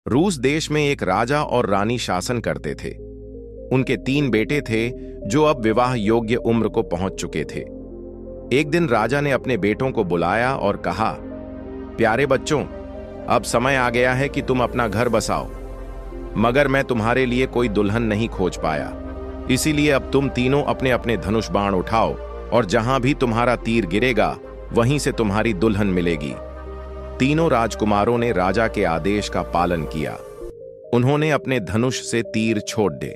रूस देश में एक राजा और रानी शासन करते थे। उनके 3 बेटे थे जो अब विवाह योग्य उम्र को पहुंच चुके थे। एक दिन राजा ने अपने बेटों को बुलाया और कहा, प्यारे बच्चों, अब समय आ गया है कि तुम अपना घर बसाओ, मगर मैं तुम्हारे लिए कोई दुल्हन नहीं खोज पाया। इसीलिए अब तुम तीनों अपने अपने धनुष बाण उठाओ और जहां भी तुम्हारा तीर गिरेगा वहीं से तुम्हारी दुल्हन मिलेगी। तीनों राजकुमारों ने राजा के आदेश का पालन किया। उन्होंने अपने धनुष से तीर छोड़ दे।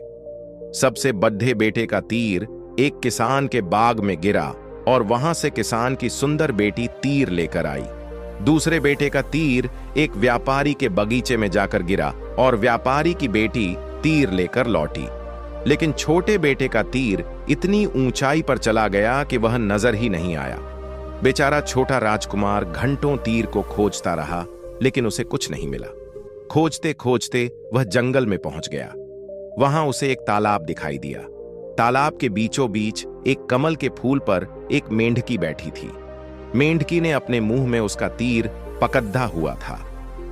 सबसे बड़े बेटे का तीर एक किसान के बाग में गिरा और वहां से किसान की सुंदर बेटी तीर लेकर आई। दूसरे बेटे का तीर एक व्यापारी के बगीचे में जाकर गिरा और व्यापारी की बेटी तीर लेकर लौटी। लेकिन छोटे बेटे का तीर इतनी ऊंचाई पर चला गया कि वह नजर ही नहीं आया। बेचारा छोटा राजकुमार घंटों तीर को खोजता रहा, लेकिन उसे कुछ नहीं मिला। खोजते खोजते वह जंगल में पहुंच गया। वहां उसे एक तालाब दिखाई दिया। तालाब के बीचों बीच एक कमल के फूल पर एक मेंढकी बैठी थी। मेंढकी ने अपने मुंह में उसका तीर पकड़ा हुआ था।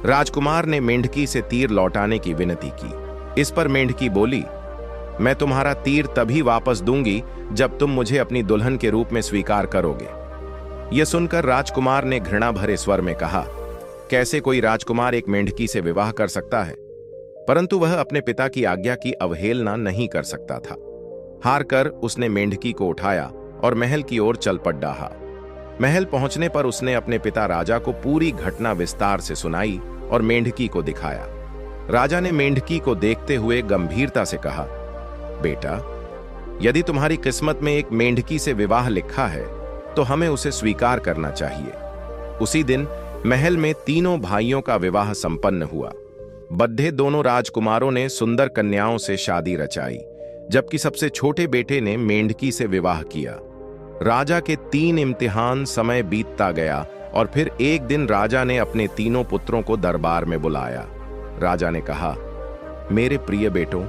राजकुमार ने मेंढकी से तीर लौटाने की विनती की। इस पर मेंढकी बोली, मैं तुम्हारा तीर तभी वापस दूंगी जब तुम मुझे अपनी दुल्हन के रूप में स्वीकार करोगे। यह सुनकर राजकुमार ने घृणा भरे स्वर में कहा, कैसे कोई राजकुमार एक मेंढकी से विवाह कर सकता है? परंतु वह अपने पिता की आज्ञा की अवहेलना नहीं कर सकता था। हार कर उसने मेंढकी को उठाया और महल की ओर चल पड़ा। महल पहुंचने पर उसने अपने पिता राजा को पूरी घटना विस्तार से सुनाई और मेंढकी को दिखाया। राजा ने मेंढकी को देखते हुए गंभीरता से कहा, बेटा, यदि तुम्हारी किस्मत में एक मेंढकी से विवाह लिखा है तो हमें उसे स्वीकार करना चाहिए। उसी दिन महल में तीनों भाइयों का विवाह संपन्न हुआ। बड़े दोनों राजकुमारों ने सुंदर कन्याओं से शादी रचाई, जबकि सबसे छोटे बेटे ने मेंढकी से विवाह किया। राजा के 3 इम्तिहान समय बीतता गया और फिर एक दिन राजा ने अपने तीनों पुत्रों को दरबार में बुलाया। राजा ने कहा, मेरे प्रिय बेटों,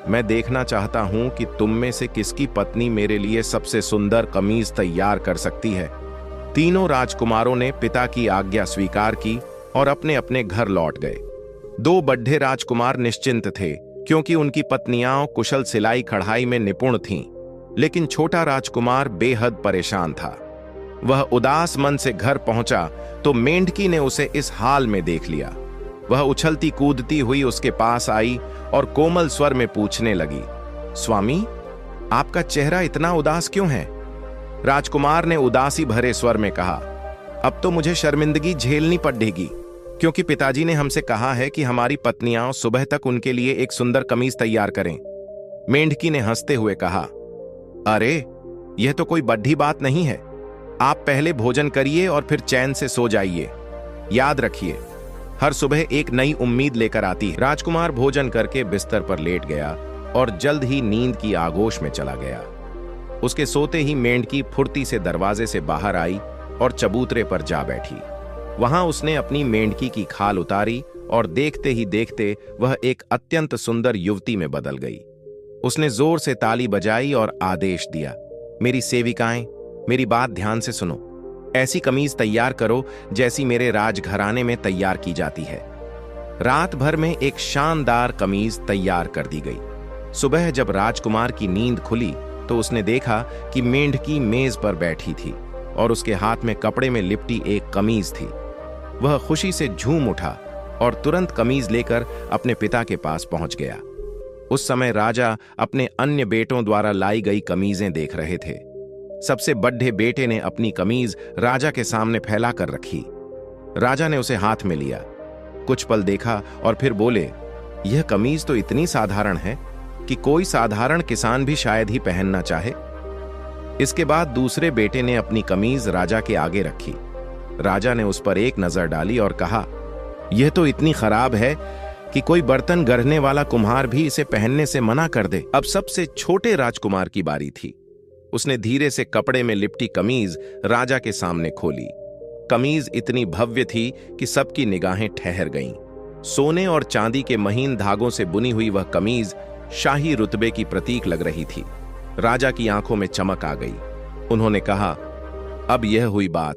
मैं देखना चाहता हूं कि तुम में से किसकी पत्नी मेरे लिए सबसे सुंदर कमीज तैयार कर सकती है। तीनों राजकुमारों ने पिता की आज्ञा स्वीकार की और अपने अपने घर लौट गए। 2 बड़े राजकुमार निश्चिंत थे क्योंकि उनकी पत्नियां कुशल सिलाई कढ़ाई में निपुण थीं, लेकिन छोटा राजकुमार बेहद परेशान था। वह उदास मन से घर पहुंचा तो मेंढकी ने उसे इस हाल में देख लिया। वह उछलती कूदती हुई उसके पास आई और कोमल स्वर में पूछने लगी, स्वामी, आपका चेहरा इतना उदास क्यों है? राजकुमार ने उदासी भरे स्वर में कहा, अब तो मुझे शर्मिंदगी झेलनी पड़ेगी, क्योंकि पिताजी ने हमसे कहा है कि हमारी पत्नियां सुबह तक उनके लिए एक सुंदर कमीज तैयार करें। मेंढकी ने हंसते हुए कहा, अरे, यह तो कोई बड़ी बात नहीं है। आप पहले भोजन करिए और फिर चैन से सो जाइए। याद रखिए, हर सुबह एक नई उम्मीद लेकर आती है। राजकुमार भोजन करके बिस्तर पर लेट गया और जल्द ही नींद की आगोश में चला गया। उसके सोते ही मेंढकी फुर्ती से दरवाजे से बाहर आई और चबूतरे पर जा बैठी। वहां उसने अपनी मेंढकी की खाल उतारी और देखते ही देखते वह एक अत्यंत सुंदर युवती में बदल गई। उसने जोर से ताली बजाई और आदेश दिया, मेरी सेविकाएं, मेरी बात ध्यान से सुनो। ऐसी कमीज तैयार करो जैसी मेरे राजघराने में तैयार की जाती है। रात भर में एक शानदार कमीज तैयार कर दी गई। सुबह जब राजकुमार की नींद खुली तो उसने देखा कि मेंढकी मेज पर बैठी थी और उसके हाथ में कपड़े में लिपटी एक कमीज थी। वह खुशी से झूम उठा और तुरंत कमीज लेकर अपने पिता के पास पहुंच गया। उस समय राजा अपने अन्य बेटों द्वारा लाई गई कमीजें देख रहे थे। सबसे बड़े बेटे ने अपनी कमीज राजा के सामने फैला कर रखी। राजा ने उसे हाथ में लिया, कुछ पल देखा और फिर बोले, यह कमीज तो इतनी साधारण है कि कोई साधारण किसान भी शायद ही पहनना चाहे। इसके बाद दूसरे बेटे ने अपनी कमीज राजा के आगे रखी। राजा ने उस पर एक नजर डाली और कहा, यह तो इतनी खराब है कि कोई बर्तन गढ़ने वाला कुम्हार भी इसे पहनने से मना कर दे। अब सबसे छोटे राजकुमार की बारी थी। उसने धीरे से कपड़े में लिपटी कमीज राजा के सामने खोली। कमीज इतनी भव्य थी कि सबकी निगाहें ठहर गईं। सोने और चांदी के महीन धागों से बुनी हुई वह कमीज शाही रुतबे की प्रतीक लग रही थी। राजा की आंखों में चमक आ गई। उन्होंने कहा, अब यह हुई बात,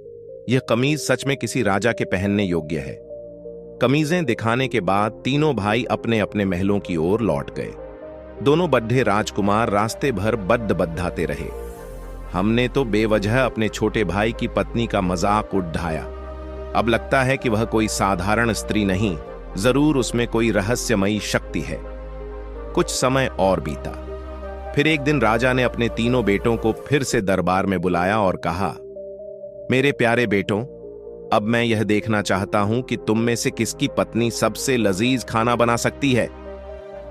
यह कमीज सच में किसी राजा के पहनने योग्य है। कमीजें दिखाने के बाद तीनों भाई अपने अपने महलों की ओर लौट गए। दोनों बड्ढे राजकुमार रास्ते भर बद्ध-बद्धाते रहे। हमने तो बेवजह अपने छोटे भाई की पत्नी का मजाक उड़ाया। अब लगता है कि वह कोई साधारण स्त्री नहीं, जरूर उसमें कोई रहस्यमयी शक्ति है। कुछ समय और बीता। फिर एक दिन राजा ने अपने तीनों बेटों को फिर से दरबार में बुलाया और कहा, मेरे प्यारे बेटों, अब मैं यह देखना चाहता हूं कि तुम में से किसकी पत्नी सबसे लजीज खाना बना सकती है।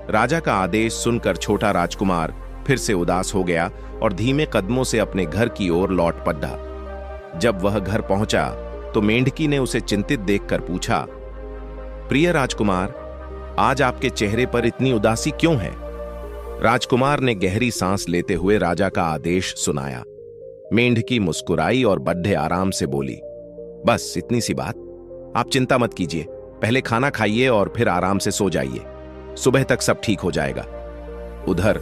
राजा का आदेश सुनकर छोटा राजकुमार फिर से उदास हो गया और धीमे कदमों से अपने घर की ओर लौट पड़ा। जब वह घर पहुंचा तो मेंढकी ने उसे चिंतित देखकर पूछा, प्रिय राजकुमार, आज आपके चेहरे पर इतनी उदासी क्यों है? राजकुमार ने गहरी सांस लेते हुए राजा का आदेश सुनाया। मेंढकी मुस्कुराई और बड्ढे आराम से बोली, बस इतनी सी बात, आप चिंता मत कीजिए, पहले खाना खाइए और फिर आराम से सो जाइए, सुबह तक सब ठीक हो जाएगा। उधर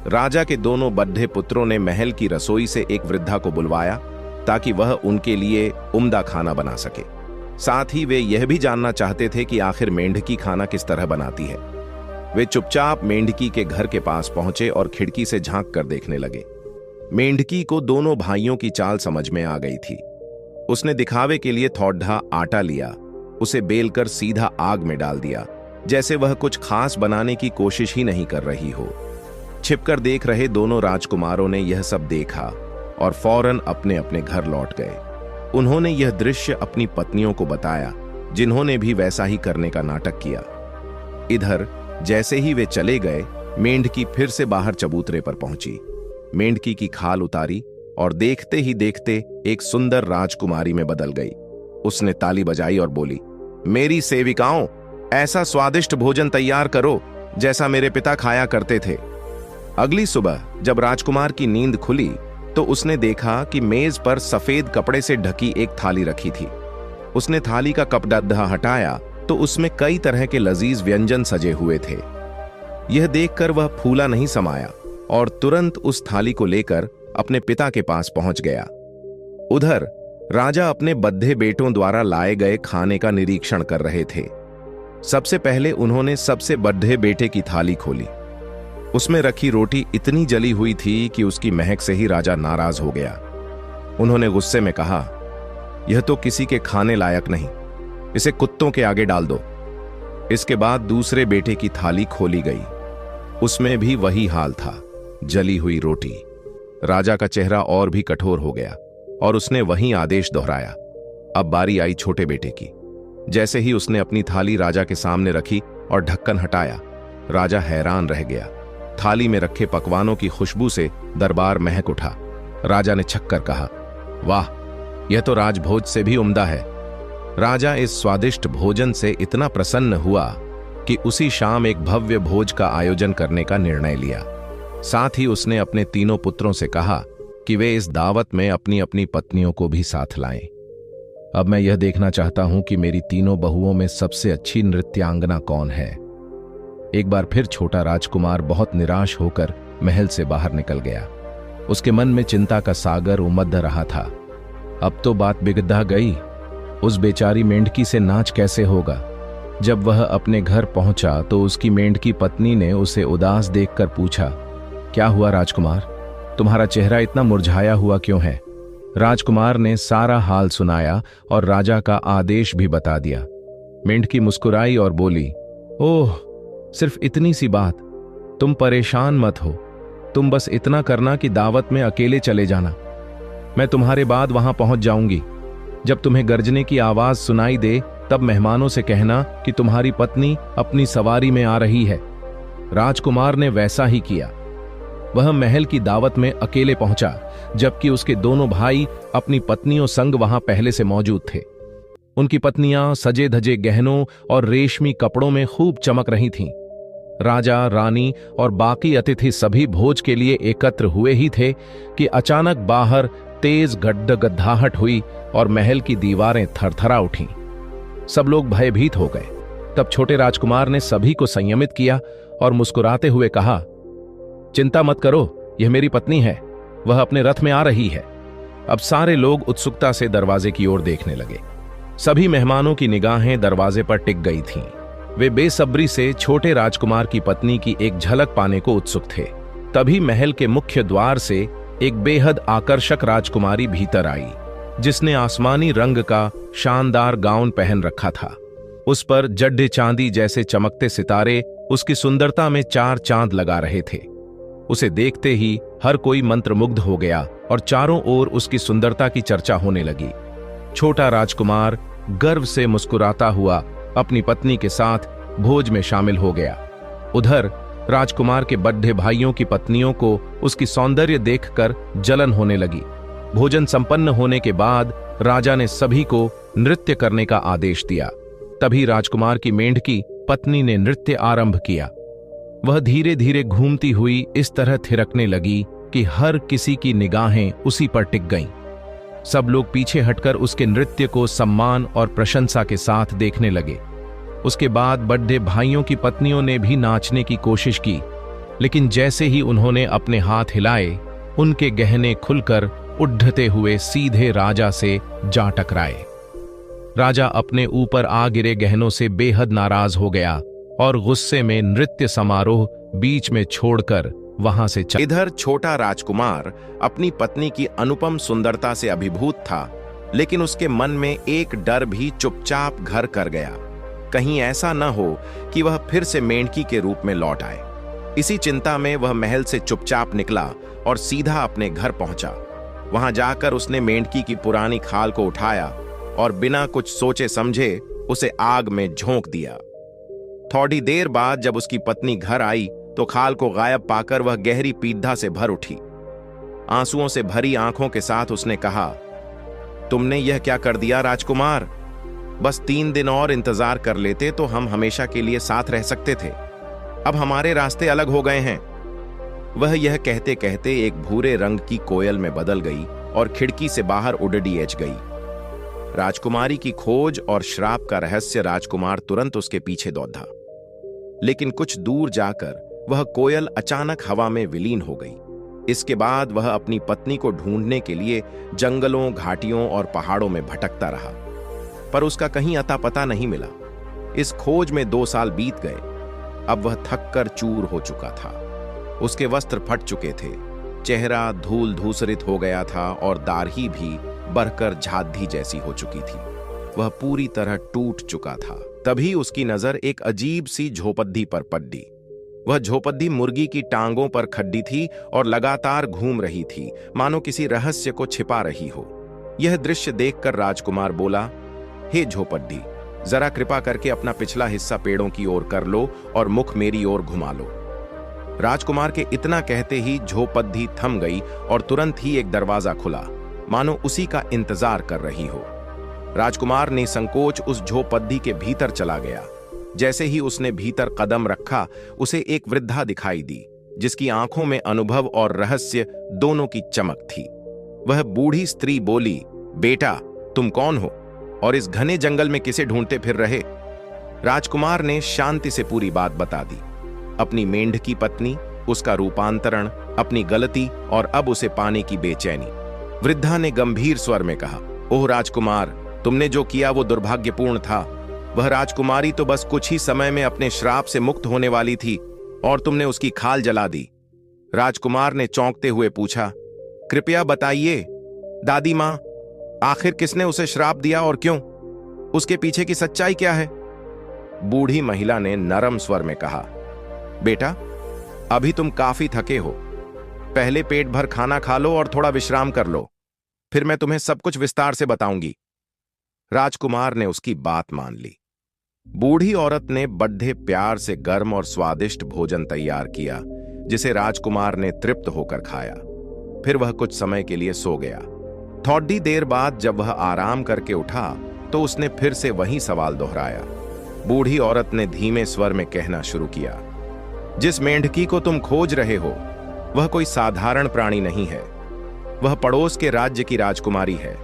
राजा के दोनों बड्ढे पुत्रों ने महल की रसोई से एक वृद्धा को बुलवाया ताकि वह उनके लिए उम्दा खाना बना सके। साथ ही वे यह भी जानना चाहते थे कि आखिर मेंढकी खाना किस तरह बनाती है। वे चुपचाप मेंढकी के घर के पास पहुंचे और खिड़की से झांक कर देखने लगे। मेंढकी को दोनों भाइयों की चाल समझ में आ गई थी। उसने दिखावे के लिए थोड़ा आटा लिया, उसे बेलकर सीधा आग में डाल दिया, जैसे वह कुछ खास बनाने की कोशिश ही नहीं कर रही हो। छिपकर देख रहे दोनों राजकुमारों ने यह सब देखा और फौरन अपने अपने घर लौट गए। उन्होंने यह दृश्य अपनी पत्नियों को बताया, जिन्होंने भी वैसा ही करने का नाटक किया। इधर जैसे ही वे चले गए, मेंढकी फिर से बाहर चबूतरे पर पहुंची। मेंढकी की खाल उतारी और देखते ही देखते एक सुंदर राजकुमारी में बदल गई। उसने ताली बजाई और बोली, मेरी सेविकाओं, ऐसा स्वादिष्ट भोजन तैयार करो जैसा मेरे पिता खाया करते थे। अगली सुबह जब राजकुमार की नींद खुली तो उसने देखा कि मेज पर सफेद कपड़े से ढकी एक थाली रखी थी। उसने थाली का कपड़ा हटाया तो उसमें कई तरह के लजीज व्यंजन सजे हुए थे। यह देखकर वह फूला नहीं समाया और तुरंत उस थाली को लेकर अपने पिता के पास पहुंच गया। उधर राजा अपने बद्ध बेटों द्वारा लाए गए खाने का निरीक्षण कर रहे थे। सबसे पहले उन्होंने सबसे बड्ढे बेटे की थाली खोली। उसमें रखी रोटी इतनी जली हुई थी कि उसकी महक से ही राजा नाराज हो गया। उन्होंने गुस्से में कहा, यह तो किसी के खाने लायक नहीं, इसे कुत्तों के आगे डाल दो। इसके बाद दूसरे बेटे की थाली खोली गई। उसमें भी वही हाल था, जली हुई रोटी। राजा का चेहरा और भी कठोर हो गया और उसने वही आदेश दोहराया। अब बारी आई छोटे बेटे की। जैसे ही उसने अपनी थाली राजा के सामने रखी और ढक्कन हटाया, राजा हैरान रह गया। थाली में रखे पकवानों की खुशबू से दरबार महक उठा। राजा ने छक्कर कहा, वाह, यह तो राजभोज से भी उम्दा है। राजा इस स्वादिष्ट भोजन से इतना प्रसन्न हुआ कि उसी शाम एक भव्य भोज का आयोजन करने का निर्णय लिया। साथ ही उसने अपने तीनों पुत्रों से कहा कि वे इस दावत में अपनी अपनी पत्नियों को भी साथ लाएं। अब मैं यह देखना चाहता हूं कि मेरी तीनों बहुओं में सबसे अच्छी नृत्यांगना कौन है। एक बार फिर छोटा राजकुमार बहुत निराश होकर महल से बाहर निकल गया। उसके मन में चिंता का सागर उमड़ रहा था। अब तो बात बिगड़ गई। उस बेचारी मेंढकी से नाच कैसे होगा। जब वह अपने घर पहुंचा तो उसकी मेंढकी पत्नी ने उसे उदास देखकर पूछा, क्या हुआ राजकुमार, तुम्हारा चेहरा इतना मुरझाया हुआ क्यों है? राजकुमार ने सारा हाल सुनाया और राजा का आदेश भी बता दिया। मेंढकी मुस्कुराई और बोली, ओह, सिर्फ इतनी सी बात, तुम परेशान मत हो। तुम बस इतना करना कि दावत में अकेले चले जाना। मैं तुम्हारे बाद वहां पहुंच जाऊंगी। जब तुम्हें गर्जने की आवाज सुनाई दे तब मेहमानों से कहना कि तुम्हारी पत्नी अपनी सवारी में आ रही है। राजकुमार ने वैसा ही किया। वह महल की दावत में अकेले पहुंचा, जबकि उसके दोनों भाई अपनी पत्नियों संग वहां पहले से मौजूद थे। उनकी पत्नियां सजे धजे गहनों और रेशमी कपड़ों में खूब चमक रही थीं। राजा, रानी और बाकी अतिथि सभी भोज के लिए एकत्र हुए ही थे कि अचानक बाहर तेज गड्ढगड्ढाहट हुई और महल की दीवारें थरथरा उठीं। सब लोग भयभीत हो गए। तब छोटे राजकुमार ने सभी को संयमित किया और मुस्कुराते हुए कहा, चिंता मत करो, यह मेरी पत्नी है, वह अपने रथ में आ रही है। अब सारे लोग उत्सुकता से दरवाजे की ओर देखने लगे। सभी मेहमानों की निगाहें दरवाजे पर टिक गई थीं। वे बेसब्री से छोटे राजकुमार की पत्नी की एक झलक पाने को उत्सुक थे। तभी महल के मुख्य द्वार से एक बेहद आकर्षक राजकुमारी भीतर आई, जिसने आसमानी रंग का शानदार गाउन पहन रखा था। उस पर जड्डे चांदी जैसे चमकते सितारे उसकी सुंदरता में चार चांद लगा रहे थे। उसे देखते ही हर कोई मंत्रमुग्ध हो गया और चारों ओर उसकी सुंदरता की चर्चा होने लगी। छोटा राजकुमार गर्व से मुस्कुराता हुआ अपनी पत्नी के साथ भोज में शामिल हो गया। उधर राजकुमार के बड्ढे भाइयों की पत्नियों को उसकी सौंदर्य देखकर जलन होने लगी। भोजन संपन्न होने के बाद राजा ने सभी को नृत्य करने का आदेश दिया। तभी राजकुमार की मेंढकी पत्नी ने नृत्य आरंभ किया। वह धीरे धीरे घूमती हुई इस तरह थिरकने लगी कि हर किसी की निगाहें उसी पर टिक गईं। सब लोग पीछे हटकर उसके नृत्य को सम्मान और प्रशंसा के साथ देखने लगे। उसके बाद बड्ढे भाइयों की पत्नियों ने भी नाचने की कोशिश की, लेकिन जैसे ही उन्होंने अपने हाथ हिलाए, उनके गहने खुलकर उड्ढते हुए सीधे राजा से जा टकराए। राजा अपने ऊपर आ गिरे गहनों से बेहद नाराज हो गया और गुस्से में नृत्य समारोह बीच में छोड़कर वहां से चला। इधर छोटा राजकुमार अपनी पत्नी की अनुपम सुंदरता से अभिभूत था, लेकिन उसके मन में एक डर भी चुपचाप घर कर गया। कहीं ऐसा न हो कि वह फिर से मेंढकी के रूप में लौट आए। इसी चिंता में वह महल से चुपचाप निकला और सीधा अपने घर पहुंचा। वहां जाकर उसने मेंढकी की पुरानी खाल को उठाया और बिना कुछ सोचे समझे उसे आग में झोंक दिया। थोड़ी देर बाद जब उसकी पत्नी घर आई तो खाल को गायब पाकर वह गहरी पीड़ा से भर उठी। आंसुओं से भरी आंखों के साथ उसने कहा, तुमने यह क्या कर दिया राजकुमार? बस 3 दिन और इंतजार कर लेते तो हम हमेशा के लिए साथ रह सकते थे। अब हमारे रास्ते अलग हो गए हैं। वह यह कहते कहते एक भूरे रंग की कोयल में बदल गई और खिड़की से बाहर उड़ीएच गई। राजकुमारी की खोज और श्राप का रहस्य राजकुमार तुरंत उसके पीछे दौड़ा, लेकिन कुछ दूर जाकर वह कोयल अचानक हवा में विलीन हो गई। इसके बाद वह अपनी पत्नी को ढूंढने के लिए जंगलों, घाटियों और पहाड़ों में भटकता रहा, पर उसका कहीं अता पता नहीं मिला। इस खोज में 2 साल बीत गए। अब वह थक कर चूर हो चुका था। उसके वस्त्र फट चुके थे, चेहरा धूल धूसरित हो गया था और दाढ़ी भी बढ़कर झाधी जैसी हो चुकी थी। वह पूरी तरह टूट चुका था। तभी उसकी नजर एक अजीब सी झोपड़ी पर पड़ी। वह झोपड़ी मुर्गी की टांगों पर खड़ी थी और लगातार घूम रही थी, मानो किसी रहस्य को छिपा रही हो। यह दृश्य देखकर राजकुमार बोला, हे झोपड़ी, जरा कृपा करके अपना पिछला हिस्सा पेड़ों की ओर कर लो और मुख मेरी ओर घुमा लो। राजकुमार के इतना कहते ही झोपड़ी थम गई और तुरंत ही एक दरवाजा खुला, मानो उसी का इंतजार कर रही हो। राजकुमार ने संकोच उस झोपड़ी के भीतर चला गया। जैसे ही उसने भीतर कदम रखा, उसे एक वृद्धा दिखाई दी, जिसकी आंखों में अनुभव और रहस्य दोनों की चमक थी। वह बूढ़ी स्त्री बोली, बेटा, तुम कौन हो और इस घने जंगल में किसे ढूंढते फिर रहे? राजकुमार ने शांति से पूरी बात बता दी। अपनी मेंढकी पत्नी, उसका रूपांतरण, अपनी गलती और अब उसे पाने की बेचैनी। वृद्धा ने गंभीर स्वर में कहा, ओह राजकुमार, तुमने जो किया वो दुर्भाग्यपूर्ण था। वह राजकुमारी तो बस कुछ ही समय में अपने श्राप से मुक्त होने वाली थी और तुमने उसकी खाल जला दी। राजकुमार ने चौंकते हुए पूछा, कृपया बताइए दादी मां, आखिर किसने उसे श्राप दिया और क्यों? उसके पीछे की सच्चाई क्या है? बूढ़ी महिला ने नरम स्वर में कहा, बेटा, अभी तुम काफी थके हो। पहले पेट भर खाना खा लो और थोड़ा विश्राम कर लो, फिर मैं तुम्हें सब कुछ विस्तार से बताऊंगी। राजकुमार ने उसकी बात मान ली। बूढ़ी औरत ने बड़े प्यार से गर्म और स्वादिष्ट भोजन तैयार किया, जिसे राजकुमार ने तृप्त होकर खाया। फिर वह कुछ समय के लिए सो गया। थोड़ी देर बाद जब वह आराम करके उठा तो उसने फिर से वही सवाल दोहराया। बूढ़ी औरत ने धीमे स्वर में कहना शुरू किया, जिस मेंढकी को तुम खोज रहे हो वह कोई साधारण प्राणी नहीं है। वह पड़ोस के राज्य की राजकुमारी है।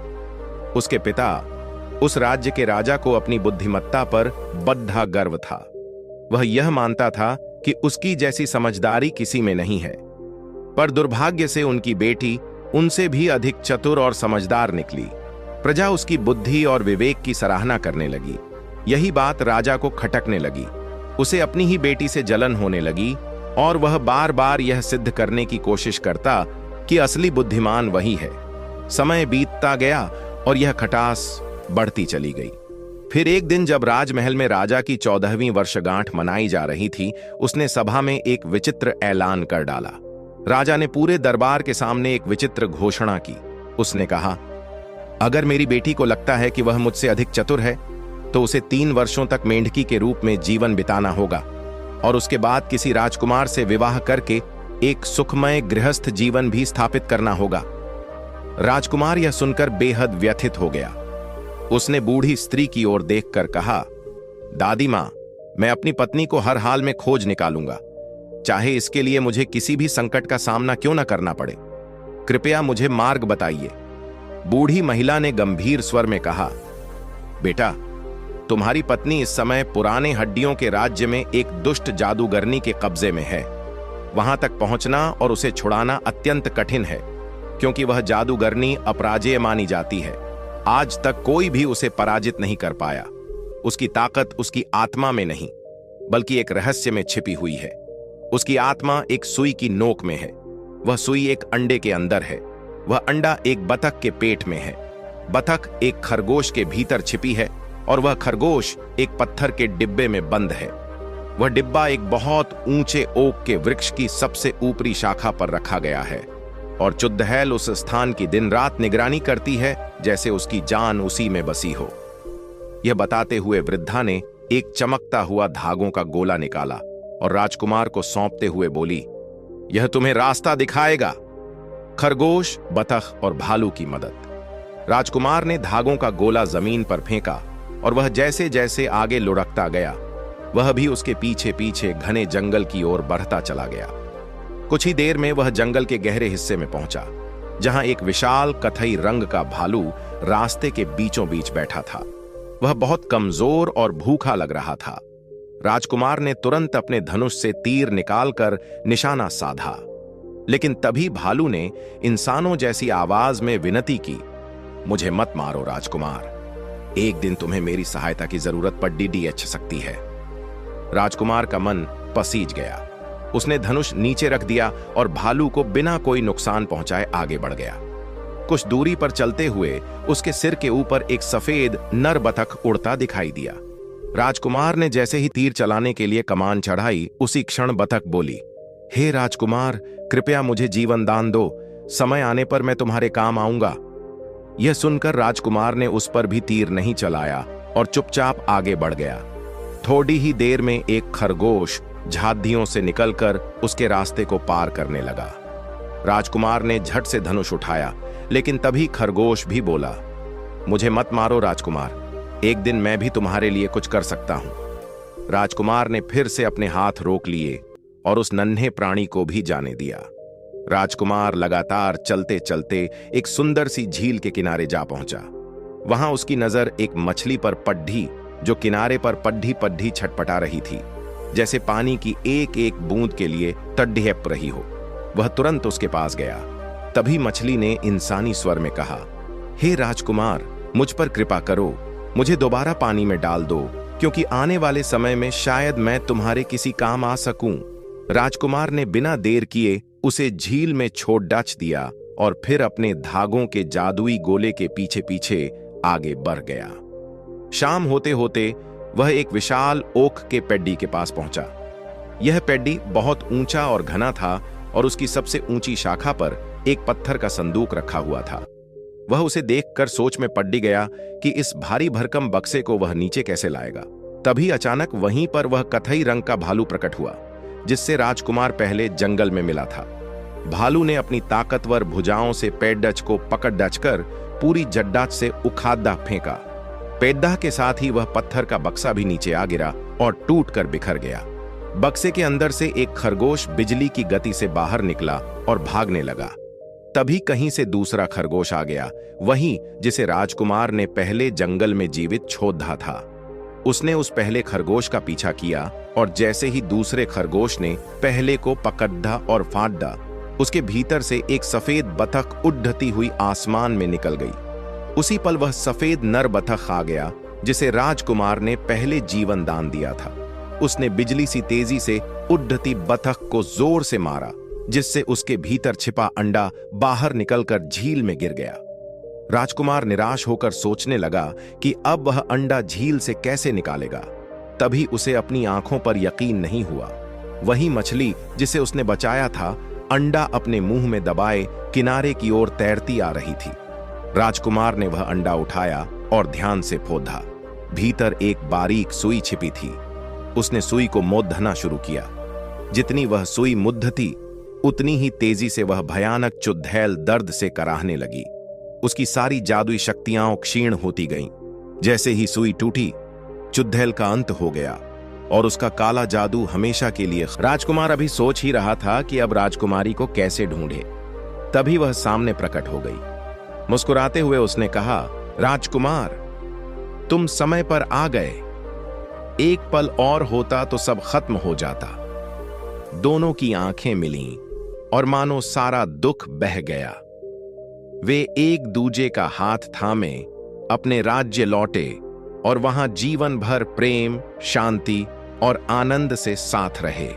उसके पिता उस राज्य के राजा को अपनी बुद्धिमत्ता पर बड़ा गर्व था। वह यह मानता था कि उसकी जैसी समझदारी किसी में नहीं है, पर दुर्भाग्य से उनकी बेटी उनसे भी अधिक चतुर और समझदार निकली। प्रजा उसकी बुद्धि और विवेक की सराहना करने लगी। यही बात राजा को खटकने लगी। उसे अपनी ही बेटी से जलन होने लगी और वह बार बार यह सिद्ध करने की कोशिश करता कि असली बुद्धिमान वही है। समय बीतता गया और यह खटास बढ़ती चली गई। फिर एक दिन जब राजमहल में राजा की 14वीं वर्षगांठ मनाई जा रही थी, उसने सभा में एक विचित्र ऐलान कर डाला। राजा ने पूरे दरबार के सामने एक विचित्र घोषणा की। उसने कहा, अगर मेरी बेटी को लगता है कि वह मुझसे अधिक चतुर है तो उसे 3 वर्षों तक मेंढकी के रूप में जीवन बिताना होगा और उसके बाद किसी राजकुमार से विवाह करके एक सुखमय गृहस्थ जीवन भी स्थापित करना होगा। राजकुमार यह सुनकर बेहद व्यथित हो गया। उसने बूढ़ी स्त्री की ओर देखकर कहा, दादी मां, मैं अपनी पत्नी को हर हाल में खोज निकालूंगा, चाहे इसके लिए मुझे किसी भी संकट का सामना क्यों न करना पड़े। कृपया मुझे मार्ग बताइए। बूढ़ी महिला ने गंभीर स्वर में कहा, बेटा, तुम्हारी पत्नी इस समय पुराने हड्डियों के राज्य में एक दुष्ट जादूगरनी के कब्जे में है। वहां तक पहुंचना और उसे छुड़ाना अत्यंत कठिन है, क्योंकि वह जादूगरनी अपराजेय मानी जाती है। आज तक कोई भी उसे पराजित नहीं कर पाया। उसकी ताकत उसकी आत्मा में नहीं, बल्कि एक रहस्य में छिपी हुई है। उसकी आत्मा एक सुई की नोक में है। वह सुई एक अंडे के अंदर है। वह अंडा एक बतख के पेट में है। बतख एक खरगोश के भीतर छिपी है और वह खरगोश एक पत्थर के डिब्बे में बंद है। वह डिब्बा एक बहुत ऊंचे ओक के वृक्ष की सबसे ऊपरी शाखा पर रखा गया है और चुड़ैल उस स्थान की दिन रात निगरानी करती है, जैसे उसकी जान उसी में बसी हो। यह बताते हुए वृद्धा ने एक चमकता हुआ धागों का गोला निकाला और राजकुमार को सौंपते हुए बोली, यह तुम्हें रास्ता दिखाएगा। खरगोश, बतख और भालू की मदद। राजकुमार ने धागों का गोला जमीन पर फेंका और वह जैसे जैसे आगे लुढ़कता गया, वह भी उसके पीछे पीछे घने जंगल की ओर बढ़ता चला गया। कुछ ही देर में वह जंगल के गहरे हिस्से में पहुंचा, जहां एक विशाल कथई रंग का भालू रास्ते के बीचों बीच बैठा था। वह बहुत कमजोर और भूखा लग रहा था। राजकुमार ने तुरंत अपने धनुष से तीर निकालकर निशाना साधा, लेकिन तभी भालू ने इंसानों जैसी आवाज में विनती की, मुझे मत मारो राजकुमार, एक दिन तुम्हें मेरी सहायता की जरूरत पड़ सकती है। राजकुमार का मन पसीज गया। उसने धनुष नीचे रख दिया और भालू को बिना कोई नुकसान पहुंचाए आगे बढ़ गया। कुछ दूरी पर चलते हुए उसके सिर के ऊपर एक सफेद नर बतख उड़ता दिखाई दिया। राजकुमार ने जैसे ही तीर चलाने के लिए कमान चढ़ाई, उसी क्षण बतख बोली, हे राजकुमार, कृपया मुझे जीवन दान दो, समय आने पर मैं तुम्हारे काम आऊंगा। यह सुनकर राजकुमार ने उस पर भी तीर नहीं चलाया और चुपचाप आगे बढ़ गया। थोड़ी ही देर में एक खरगोश झाधियों से निकलकर उसके रास्ते को पार करने लगा। राजकुमार ने झट से धनुष उठाया, लेकिन तभी खरगोश भी बोला, मुझे मत मारो राजकुमार, एक दिन मैं भी तुम्हारे लिए कुछ कर सकता हूं। राजकुमार ने फिर से अपने हाथ रोक लिए और उस नन्हे प्राणी को भी जाने दिया। राजकुमार लगातार चलते चलते एक सुंदर सी झील के किनारे जा पहुंचा। वहां उसकी नजर एक मछली पर पड्ढी, जो किनारे पर पड्ढी पड्ढी छटपटा रही थी, जैसे पानी की एक एक बूंद के लिए तड़प रही हो। वह तुरंत उसके पास गया। तभी मछली ने इंसानी स्वर में कहा, हे राजकुमार, मुझ पर कृपा करो, मुझे दोबारा पानी में डाल दो, क्योंकि आने वाले समय में शायद मैं तुम्हारे किसी काम आ सकूं। राजकुमार ने बिना देर किए उसे झील में छोड़ डाच दिया और फिर अपने धागों के जादुई गोले के पीछे पीछे आगे बढ़ गया। शाम होते होते वह एक विशाल ओक के पेड्डी के पास पहुंचा। यह पेड्डी बहुत ऊंचा और घना था और उसकी सबसे ऊंची शाखा पर एक पत्थर का संदूक रखा हुआ था। वह उसे देखकर सोच में पड़ गया कि इस भारी भरकम बक्से को वह नीचे कैसे लाएगा। तभी अचानक वहीं पर वह कथई रंग का भालू प्रकट हुआ, जिससे राजकुमार पहले जंगल में मिला था। भालू ने अपनी ताकतवर भुजाओं से पेड्डच को पकड़ डचकर पूरी जड्डाच से उखाड़ा फेंका। पेड्डा के साथ ही वह पत्थर का बक्सा भी नीचे आ गिरा और टूटकर बिखर गया। बक्से के अंदर से एक खरगोश बिजली की गति से बाहर निकला और भागने लगा। तभी कहीं से दूसरा खरगोश आ गया, वही जिसे राजकुमार ने पहले जंगल में जीवित छोड़ा था। उसने उस पहले खरगोश का पीछा किया और जैसे ही दूसरे खरगोश ने पहले को पकड़ा और फाड़ा, उसके भीतर से एक सफेद बतख उड़ती हुई आसमान में निकल गई। उसी पल वह सफेद नर बतख आ गया जिसे राजकुमार ने पहले जीवन दान दिया था। उसने बिजली सी तेजी से उड़ती बतख को जोर से मारा, जिससे उसके भीतर छिपा अंडा बाहर निकलकर झील में गिर गया। राजकुमार निराश होकर सोचने लगा कि अब वह अंडा झील से कैसे निकालेगा। तभी उसे अपनी आंखों पर यकीन नहीं हुआ। वही मछली जिसे उसने बचाया था, अंडा अपने मुंह में दबाए किनारे की ओर तैरती आ रही थी। राजकुमार ने वह अंडा उठाया और ध्यान से खोदा। भीतर एक बारीक सुई छिपी थी। उसने सुई को मोदना शुरू किया। जितनी वह सुई मुद्दती, उतनी ही तेजी से वह भयानक चुड़ैल दर्द से कराहने लगी। उसकी सारी जादुई शक्तियां क्षीण होती गईं। जैसे ही सुई टूटी, चुड़ैल का अंत हो गया और उसका काला जादू हमेशा के लिए। राजकुमार अभी सोच ही रहा था कि अब राजकुमारी को कैसे ढूंढे, तभी वह सामने प्रकट हो गई। मुस्कुराते हुए उसने कहा, राजकुमार, तुम समय पर आ गए। एक पल और होता तो सब खत्म हो जाता। दोनों की आंखें मिलीं और मानो सारा दुख बह गया। वे एक दूजे का हाथ थामे अपने राज्य लौटे और वहां जीवन भर प्रेम, शांति और आनंद से साथ रहे।